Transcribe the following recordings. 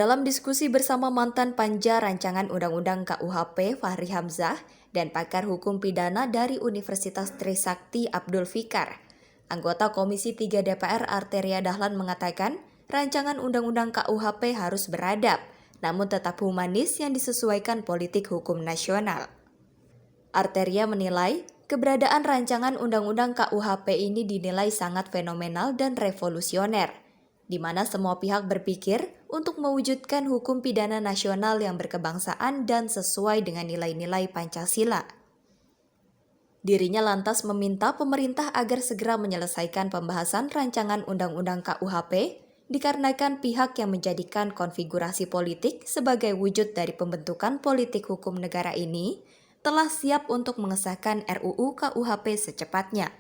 Dalam diskusi bersama mantan panja rancangan Undang-Undang KUHP Fahri Hamzah dan pakar hukum pidana dari Universitas Trisakti Abdul Fikar, anggota Komisi 3 DPR Arteria Dahlan mengatakan rancangan Undang-Undang KUHP harus beradab, namun tetap humanis yang disesuaikan politik hukum nasional. Arteria menilai keberadaan rancangan Undang-Undang KUHP ini dinilai sangat fenomenal dan revolusioner, di mana semua pihak berpikir untuk mewujudkan hukum pidana nasional yang berkebangsaan dan sesuai dengan nilai-nilai Pancasila. Dirinya lantas meminta pemerintah agar segera menyelesaikan pembahasan rancangan Undang-Undang KUHP dikarenakan pihak yang menjadikan konfigurasi politik sebagai wujud dari pembentukan politik hukum negara ini telah siap untuk mengesahkan RUU KUHP secepatnya.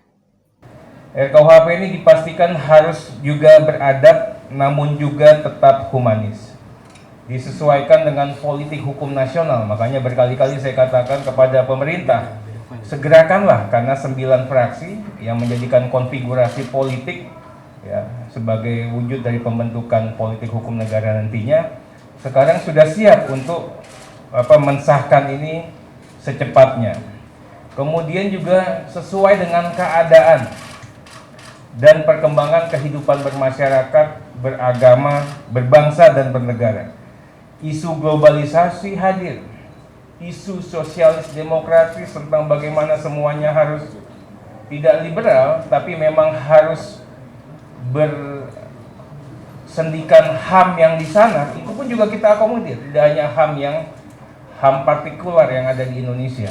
RKUHP ini dipastikan harus juga beradab namun juga tetap humanis. Disesuaikan dengan politik hukum nasional, makanya berkali-kali saya katakan kepada pemerintah, segerakanlah karena 9 fraksi yang menjadikan konfigurasi politik ya, sebagai wujud dari pembentukan politik hukum negara nantinya, sekarang sudah siap untuk mensahkan ini secepatnya. Kemudian juga sesuai dengan keadaan dan perkembangan kehidupan bermasyarakat, beragama, berbangsa, dan bernegara. Isu globalisasi hadir, isu sosialis demokratis tentang bagaimana semuanya harus tidak liberal, tapi memang harus bersendikan HAM yang di sana, itu pun juga kita akomodir, tidak hanya HAM partikular yang ada di Indonesia.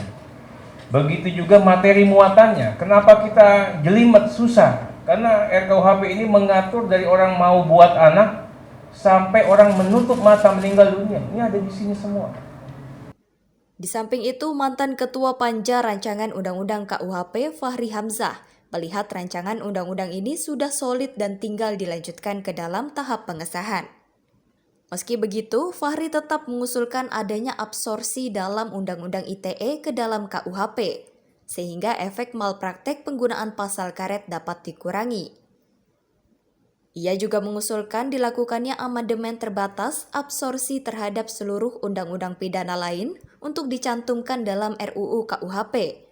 Begitu juga materi muatannya, kenapa kita jelimet, susah? Karena RKUHP ini mengatur dari orang mau buat anak sampai orang menutup mata meninggal dunia. Ini ada di sini semua. Di samping itu, mantan Ketua Panja Rancangan Undang-Undang KUHP Fahri Hamzah melihat rancangan undang-undang ini sudah solid dan tinggal dilanjutkan ke dalam tahap pengesahan. Meski begitu, Fahri tetap mengusulkan adanya absorpsi dalam Undang-Undang ITE ke dalam KUHP, sehingga efek malpraktek penggunaan pasal karet dapat dikurangi. Ia juga mengusulkan dilakukannya amandemen terbatas absorpsi terhadap seluruh undang-undang pidana lain untuk dicantumkan dalam RUU KUHP,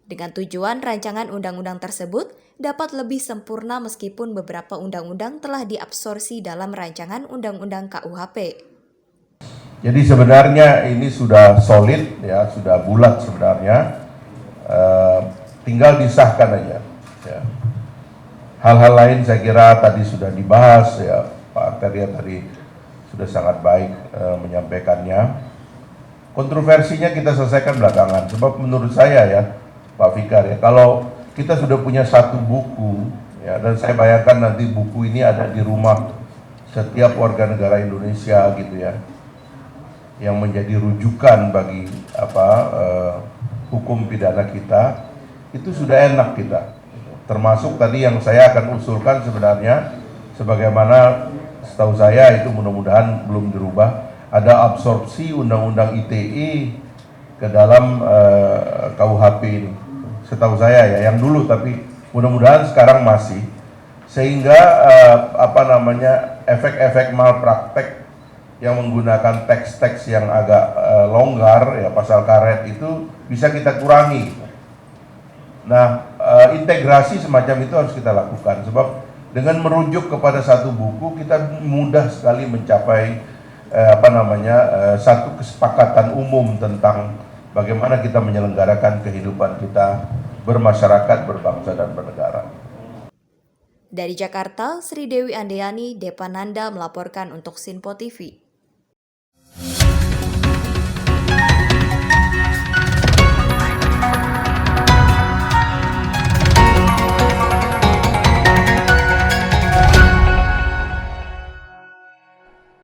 dengan tujuan rancangan undang-undang tersebut dapat lebih sempurna meskipun beberapa undang-undang telah diabsorpsi dalam rancangan undang-undang KUHP. Jadi sebenarnya ini sudah solid, ya, sudah bulat sebenarnya. Tinggal disahkan aja ya. Hal-hal lain saya kira tadi sudah dibahas ya, Pak Arteria tadi sudah sangat baik menyampaikannya. Kontroversinya kita selesaikan belakangan, sebab menurut saya ya Pak Fikar ya, kalau kita sudah punya satu buku ya, dan saya bayangkan nanti buku ini ada di rumah setiap warga negara Indonesia gitu ya, yang menjadi rujukan bagi hukum pidana kita, itu sudah enak kita. Termasuk tadi yang saya akan usulkan sebenarnya, sebagaimana setahu saya itu mudah-mudahan belum dirubah, ada absorpsi undang-undang ITE ke dalam KUHP ini. Setahu saya ya, yang dulu, tapi mudah-mudahan sekarang masih. Sehingga efek-efek malpraktek yang menggunakan teks-teks yang agak longgar ya, pasal karet itu bisa kita kurangi. Nah, integrasi semacam itu harus kita lakukan, sebab dengan merujuk kepada satu buku kita mudah sekali mencapai satu kesepakatan umum tentang bagaimana kita menyelenggarakan kehidupan kita bermasyarakat, berbangsa, dan bernegara. Dari Jakarta, Sri Dewi Andeyani, Depananda melaporkan untuk Sinpo TV.